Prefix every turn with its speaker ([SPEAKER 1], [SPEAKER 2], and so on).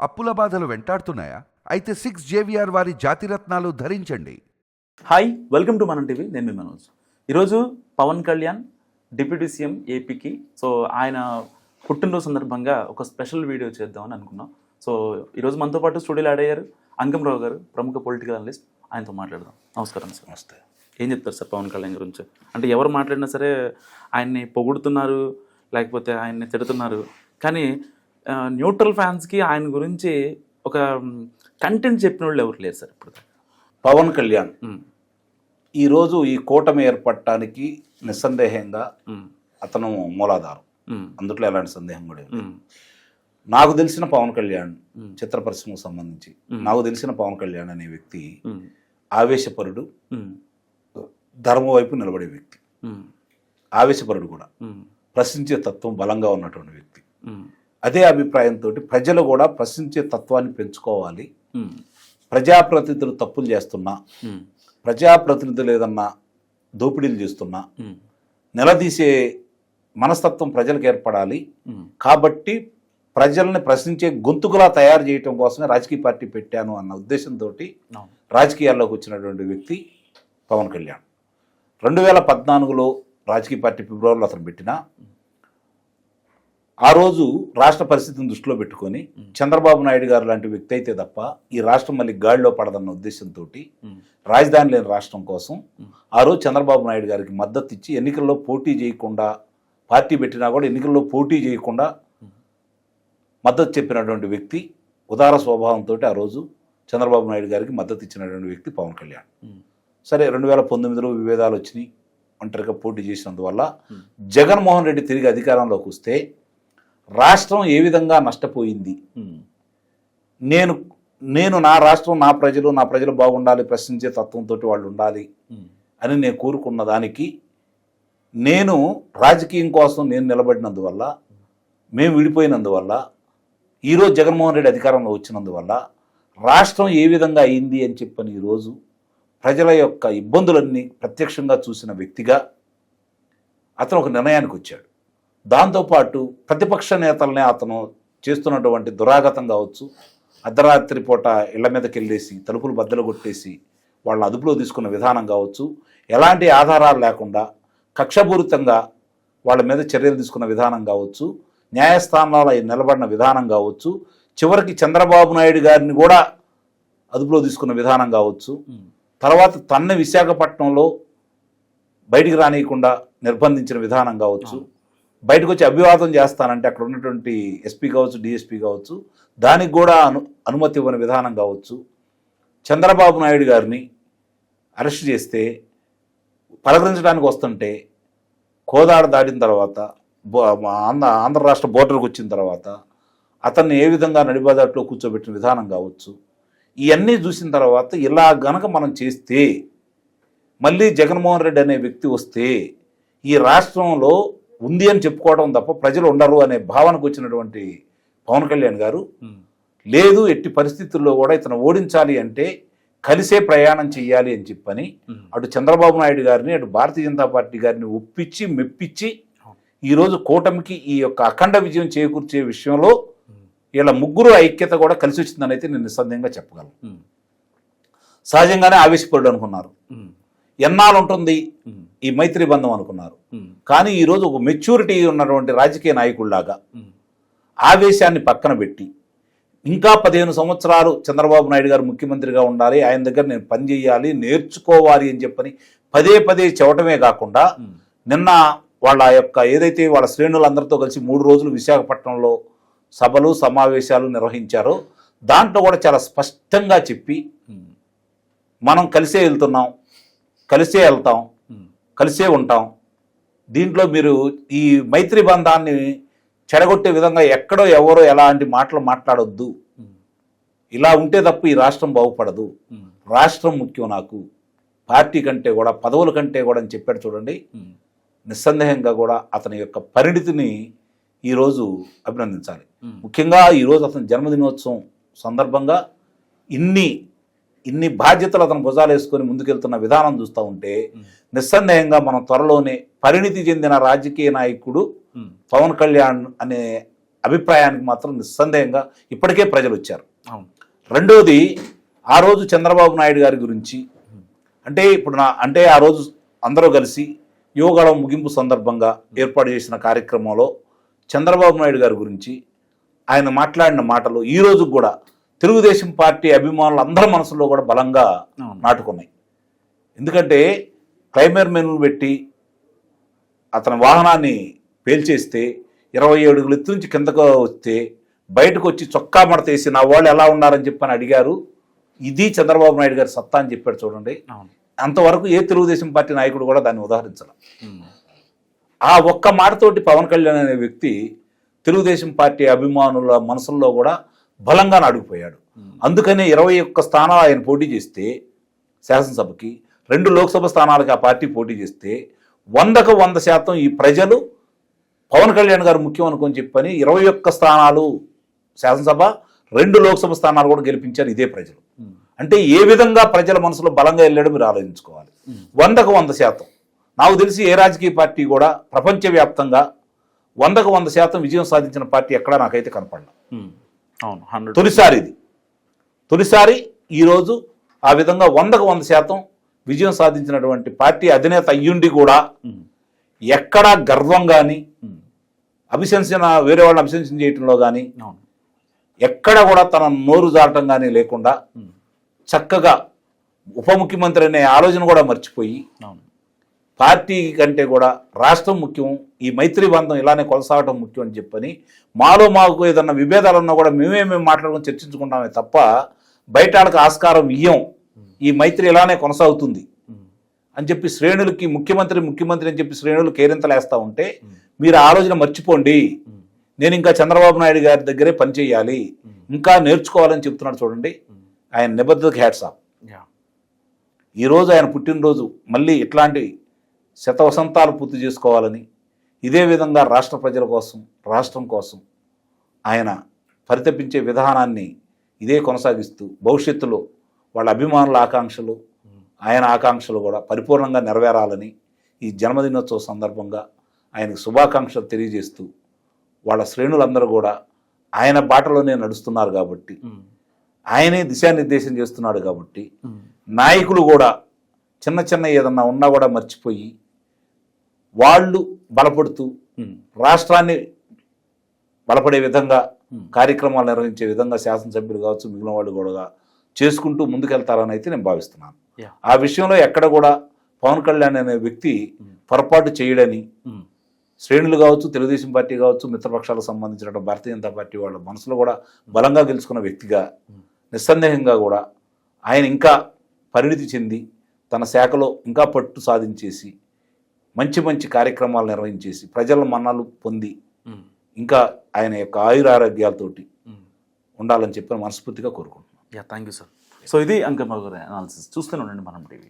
[SPEAKER 1] అప్పుల బాధలు వెంటాడుతున్నాయా? అయితే 6 JVR వారి జాతిరత్నాలు ధరించండి.
[SPEAKER 2] హాయ్, వెల్కమ్ టు మనం టీవీ. నేను మీ మనోజ్. ఈరోజు పవన్ కళ్యాణ్ డిప్యూటీ సీఎం ఏపీకి ఆయన పుట్టినరోజు సందర్భంగా ఒక స్పెషల్ వీడియో చేద్దామని అనుకున్నాం. ఈరోజు మనతో పాటు స్టూడియోలో యాడ్ అయ్యారు అంగంరావు గారు, ప్రముఖ పొలిటికల్ అనలిస్ట్. ఆయనతో మాట్లాడదాం. నమస్కారం సార్.
[SPEAKER 3] నమస్తే.
[SPEAKER 2] ఏం చెప్తారు సార్ పవన్ కళ్యాణ్ గురించి? అంటే ఎవరు మాట్లాడినా సరే ఆయన్ని పొగుడుతున్నారు, లేకపోతే ఆయన్ని తిడుతున్నారు. కానీ న్యూట్రల్ ఫ్యాన్స్కి ఆయన గురించి ఒక కంటెంట్ చెప్పిన వాళ్ళు ఎవరు లేరు సార్ ఇప్పుడు.
[SPEAKER 3] పవన్ కళ్యాణ్ ఈరోజు ఈ కూటమి ఏర్పడటానికి నిస్సందేహంగా అతను మూలాధారం. అందుట్లో ఎలాంటి సందేహం కూడా లేదు. నాకు తెలిసిన పవన్ కళ్యాణ్ చిత్ర పరిశ్రమకు సంబంధించి నాకు తెలిసిన పవన్ కళ్యాణ్ అనే వ్యక్తి ఆవేశపరుడు, ధర్మం వైపు నిలబడే వ్యక్తి, ఆవేశపరుడు కూడా, ప్రశ్నించే తత్వం బలంగా ఉన్నటువంటి వ్యక్తి. అదే అభిప్రాయంతో ప్రజలు కూడా ప్రశ్నించే తత్వాన్ని పెంచుకోవాలి. ప్రజాప్రతినిధులు తప్పులు చేస్తున్నా, ప్రజాప్రతినిధులు ఏదన్నా దోపిడీలు చేస్తున్నా నిలదీసే మనస్తత్వం ప్రజలకు ఏర్పడాలి. కాబట్టి ప్రజల్ని ప్రశ్నించే గొంతుకులా తయారు చేయటం కోసమే రాజకీయ పార్టీ పెట్టాను అన్న ఉద్దేశంతో రాజకీయాల్లోకి వచ్చినటువంటి వ్యక్తి పవన్ కళ్యాణ్. 2014లో రాజకీయ పార్టీ ఫిబ్రవరిలో అతను పెట్టినా, ఆ రోజు రాష్ట్ర పరిస్థితిని దృష్టిలో పెట్టుకొని చంద్రబాబు నాయుడు గారు లాంటి వ్యక్తి అయితే తప్ప ఈ రాష్ట్రం మళ్ళీ గాడిలో పడదన్న ఉద్దేశంతో రాజధాని లేని రాష్ట్రం కోసం ఆ రోజు చంద్రబాబు నాయుడు గారికి మద్దతు ఇచ్చి ఎన్నికల్లో పోటీ చేయకుండా, పార్టీ పెట్టినా కూడా ఎన్నికల్లో పోటీ చేయకుండా మద్దతు చెప్పినటువంటి వ్యక్తి, ఉదార స్వభావంతో ఆ రోజు చంద్రబాబు నాయుడు గారికి మద్దతు ఇచ్చినటువంటి వ్యక్తి పవన్ కళ్యాణ్. సరే, 2019లో విభేదాలు వచ్చినాయి, ఒంటరిగా పోటీ చేసినందువల్ల జగన్మోహన్ రెడ్డి తిరిగి అధికారంలోకి వస్తే రాష్ట్రం ఏ విధంగా నష్టపోయింది, నేను నా రాష్ట్రం, నా ప్రజలు బాగుండాలి, ప్రశ్నించే తత్వంతో వాళ్ళు ఉండాలి అని నేను కోరుకున్న దానికి, నేను రాజకీయం కోసం నేను నిలబడినందువల్ల, మేము విడిపోయినందువల్ల, ఈరోజు జగన్మోహన్ రెడ్డి అధికారంలో వచ్చినందువల్ల రాష్ట్రం ఏ విధంగా అయింది అని చెప్పని ఈరోజు ప్రజల యొక్క ఇబ్బందులన్నీ ప్రత్యక్షంగా చూసిన వ్యక్తిగా అతను ఒక నిర్ణయానికి వచ్చాడు. దాంతోపాటు ప్రతిపక్ష నేతలనే అతను చేస్తున్నటువంటి దురాగతం కావచ్చు, అర్ధరాత్రి పూట ఇళ్ల మీదకి వెళ్ళేసి తలుపులు బద్దలు కొట్టేసి వాళ్ళని అదుపులో తీసుకున్న విధానం కావచ్చు, ఎలాంటి ఆధారాలు లేకుండా కక్షపూరితంగా వాళ్ళ మీద చర్యలు తీసుకున్న విధానం కావచ్చు, న్యాయస్థానాల్లో నిలబడిన విధానం కావచ్చు, చివరికి చంద్రబాబు నాయుడు గారిని కూడా అదుపులో తీసుకున్న విధానం కావచ్చు, తర్వాత తన్ని విశాఖపట్నంలో బయటికి రానియకుండా నిర్బంధించిన విధానం కావచ్చు, బయటకు వచ్చి అభివాదం చేస్తానంటే అక్కడ ఉన్నటువంటి ఎస్పీ కావచ్చు, డిఎస్పీ కావచ్చు, దానికి కూడా అనుమతి ఇవ్వని విధానం కావచ్చు, చంద్రబాబు నాయుడు గారిని అరెస్ట్ చేస్తే పలకరించడానికి వస్తుంటే కోదాడ దాటిన తర్వాత ఆంధ్ర రాష్ట్ర బోర్డర్కి వచ్చిన తర్వాత అతన్ని ఏ విధంగా నడిబాదాట్లో కూర్చోబెట్టిన విధానం కావచ్చు, ఇవన్నీ చూసిన తర్వాత ఇలా గనక మనం చేస్తే మళ్ళీ జగన్మోహన్ రెడ్డి అనే వ్యక్తి వస్తే ఈ రాష్ట్రంలో ఉంది అని చెప్పుకోవడం తప్ప ప్రజలు ఉండరు అనే భావనకు వచ్చినటువంటి పవన్ కళ్యాణ్ గారు, లేదు ఎట్టి పరిస్థితుల్లో కూడా ఇతను ఓడించాలి అంటే కలిసే ప్రయాణం చెయ్యాలి అని చెప్పని అటు చంద్రబాబు నాయుడు గారిని, అటు భారతీయ జనతా పార్టీ గారిని ఒప్పించి మెప్పించి ఈరోజు కూటమికి ఈ యొక్క అఖండ విజయం చేకూర్చే విషయంలో వీళ్ళ ముగ్గురు ఐక్యత కూడా కలిసి వచ్చిందని అయితే నేను నిస్సందేహంగా చెప్పగలను. సహజంగానే ఆవేశపడు అనుకున్నారు, ఎన్నాళ్ళు ఉంటుంది ఈ మైత్రి బంధం అనుకున్నారు. కానీ ఈరోజు ఒక మెచ్యూరిటీ ఉన్నటువంటి రాజకీయ నాయకుల్లాగా ఆవేశాన్ని పక్కన పెట్టి ఇంకా 15 సంవత్సరాలు చంద్రబాబు నాయుడు గారు ముఖ్యమంత్రిగా ఉండాలి, ఆయన దగ్గర నేను పనిచేయాలి, నేర్చుకోవాలి అని చెప్పని పదే చెప్పటమే కాకుండా నిన్న వాళ్ళ యొక్క ఏదైతే వాళ్ళ శ్రేణులందరితో కలిసి 3 రోజులు విశాఖపట్నంలో సభలు సమావేశాలు నిర్వహించారో దాంట్లో కూడా చాలా స్పష్టంగా చెప్పి మనం కలిసే వెళ్తున్నాం, కలిసే వెళ్తాం, కలిసే ఉంటాం, దీంట్లో మీరు ఈ మైత్రి బంధాన్ని చెడగొట్టే విధంగా ఎక్కడో ఎవరో ఎలాంటి మాటలు మాట్లాడొద్దు, ఇలా ఉంటే తప్ప ఈ రాష్ట్రం బాగుపడదు, రాష్ట్రం ముఖ్యం నాకు, పార్టీ కంటే కూడా పదవుల కంటే కూడా అని చెప్పాడు చూడండి. నిస్సందేహంగా కూడా అతని యొక్క పరిణితిని ఈరోజు అభినందించాలి. ముఖ్యంగా ఈరోజు అతని జన్మదినోత్సవం సందర్భంగా ఇన్ని బాధ్యతలు అతను భుజాలు వేసుకొని ముందుకెళ్తున్న విధానం చూస్తూ ఉంటే నిస్సందేహంగా మనం త్వరలోనే పరిణితి చెందిన రాజకీయ నాయకుడు పవన్ కళ్యాణ్ అనే అభిప్రాయానికి మాత్రం నిస్సందేహంగా ఇప్పటికే ప్రజలు వచ్చారు.
[SPEAKER 2] అవును.
[SPEAKER 3] రెండోది, ఆ రోజు చంద్రబాబు నాయుడు గారి గురించి అంటే ఆ రోజు అందరూ కలిసి యువగళం ముగింపు సందర్భంగా ఏర్పాటు చేసిన కార్యక్రమంలో చంద్రబాబు నాయుడు గారి గురించి ఆయన మాట్లాడిన మాటలు ఈ రోజు కూడా తెలుగుదేశం పార్టీ అభిమానులు అందరి మనసులో కూడా బలంగా నాటుకున్నాయి. ఎందుకంటే క్లైమర్ మెనులు పెట్టి అతని వాహనాన్ని పేల్చేస్తే 27 అడుగుల ఎత్తు నుంచి కిందకు వస్తే బయటకు వచ్చి చొక్కా మడతేసి నా వాళ్ళు ఎలా ఉన్నారని చెప్పని అడిగారు. ఇది చంద్రబాబు నాయుడు గారి సత్తా అని చెప్పాడు చూడండి. అంతవరకు ఏ తెలుగుదేశం పార్టీ నాయకుడు కూడా దాన్ని ఉదాహరించాలి. ఆ ఒక్క మాటతోటి పవన్ కళ్యాణ్ అనే వ్యక్తి తెలుగుదేశం పార్టీ అభిమానుల మనసుల్లో కూడా బలంగా అడుగుపోయాడు. అందుకనే 21 స్థానాలు ఆయన పోటీ చేస్తే శాసనసభకి, 2 లోక్సభ స్థానాలకి ఆ పార్టీ పోటీ చేస్తే 100కు 100% ఈ ప్రజలు పవన్ కళ్యాణ్ గారు ముఖ్యం అనుకొని చెప్పని 21 స్థానాలు శాసనసభ, 2 లోక్సభ స్థానాలు కూడా గెలిపించారు ఇదే ప్రజలు. అంటే ఏ విధంగా ప్రజల మనసులో బలంగా వెళ్ళాడో మీరు ఆలోచించుకోవాలి. 100కు 100%. నాకు తెలిసి ఏ రాజకీయ పార్టీ కూడా ప్రపంచవ్యాప్తంగా 100కు 100% విజయం సాధించిన పార్టీ ఎక్కడా నాకైతే కనపడలేదు. తొలిసారి ఈరోజు ఆ విధంగా 100కు 100% విజయం సాధించినటువంటి పార్టీ అధినేత అయ్యుండి కూడా ఎక్కడా గర్వం కానీ వేరే వాళ్ళని అభిశంసన చేయటంలో కానీ ఎక్కడ కూడా తన నోరు జారటం కానీ లేకుండా చక్కగా ఉప ముఖ్యమంత్రి అనే ఆలోచన కూడా మర్చిపోయి పార్టీ కంటే కూడా రాష్ట్రం ముఖ్యం, ఈ మైత్రి బంధం ఇలానే కొనసాగటం ముఖ్యం అని చెప్పని మాకు ఏదన్నా విభేదాలు ఉన్నా కూడా మేము మాట్లాడుకొని చర్చించుకుంటామే తప్ప బయటకు ఆస్కారం ఇయ్యం, ఈ మైత్రి ఇలానే కొనసాగుతుంది అని చెప్పి శ్రేణులకి ముఖ్యమంత్రి అని చెప్పి శ్రేణులు కేరింతలేస్తూ ఉంటే మీరు ఆలోచన మర్చిపోండి. నేను ఇంకా చంద్రబాబు నాయుడు గారి దగ్గరే పనిచేయాలి, ఇంకా నేర్చుకోవాలని చెప్తున్నాడు చూడండి. ఆయన నిబద్ధతకి హ్యాట్స్ ఆఫ్. ఈరోజు ఆయన పుట్టినరోజు మళ్ళీ ఇట్లాంటి శతవసంతాలు పూర్తి చేసుకోవాలని, ఇదే విధంగా రాష్ట్ర ప్రజల కోసం, రాష్ట్రం కోసం ఆయన పరితపించే విధానాన్ని ఇదే కొనసాగిస్తూ భవిష్యత్తులో వాళ్ళ అభిమానుల ఆకాంక్షలు, ఆయన ఆకాంక్షలు కూడా పరిపూర్ణంగా నెరవేరాలని ఈ జన్మదినోత్సవ సందర్భంగా ఆయనకు శుభాకాంక్షలు తెలియజేస్తూ వాళ్ళ శ్రేణులందరూ కూడా ఆయన బాటలోనే నడుస్తున్నారు కాబట్టి, ఆయనే దిశానిర్దేశం చేస్తున్నాడు కాబట్టి నాయకులు కూడా చిన్న ఏదన్నా ఉన్నా కూడా మర్చిపోయి వాళ్ళు బలపడుతూ రాష్ట్రాన్ని బలపడే విధంగా కార్యక్రమాలు నిర్వహించే విధంగా శాసనసభ్యులు కావచ్చు, మిగిలిన వాళ్ళు కూడా చేసుకుంటూ ముందుకెళ్తారని అయితే నేను భావిస్తున్నాను. ఆ విషయంలో ఎక్కడ కూడా పవన్ కళ్యాణ్ అనే వ్యక్తి పొరపాటు చేయడని శ్రేణులు కావచ్చు, తెలుగుదేశం పార్టీ కావచ్చు, మిత్రపక్షాలకు సంబంధించిన భారతీయ జనతా పార్టీ వాళ్ళ మనసులో కూడా బలంగా గెలుచుకున్న వ్యక్తిగా నిస్సందేహంగా కూడా ఆయన ఇంకా పరిణితి చెంది తన శాఖలో ఇంకా పట్టు సాధించేసి మంచి కార్యక్రమాలు నిర్వహించేసి ప్రజల మన్నలు పొంది ఇంకా ఆయన యొక్క ఆయురారోగ్యాలతోటి ఉండాలని చెప్పి మనస్ఫూర్తిగా కోరుకుంటున్నాను.
[SPEAKER 2] Thank you sir. సో ఇది అంకమ్మ గారి అనాలిసిస్. చూస్తూనే ఉండండి మనం టీవీ.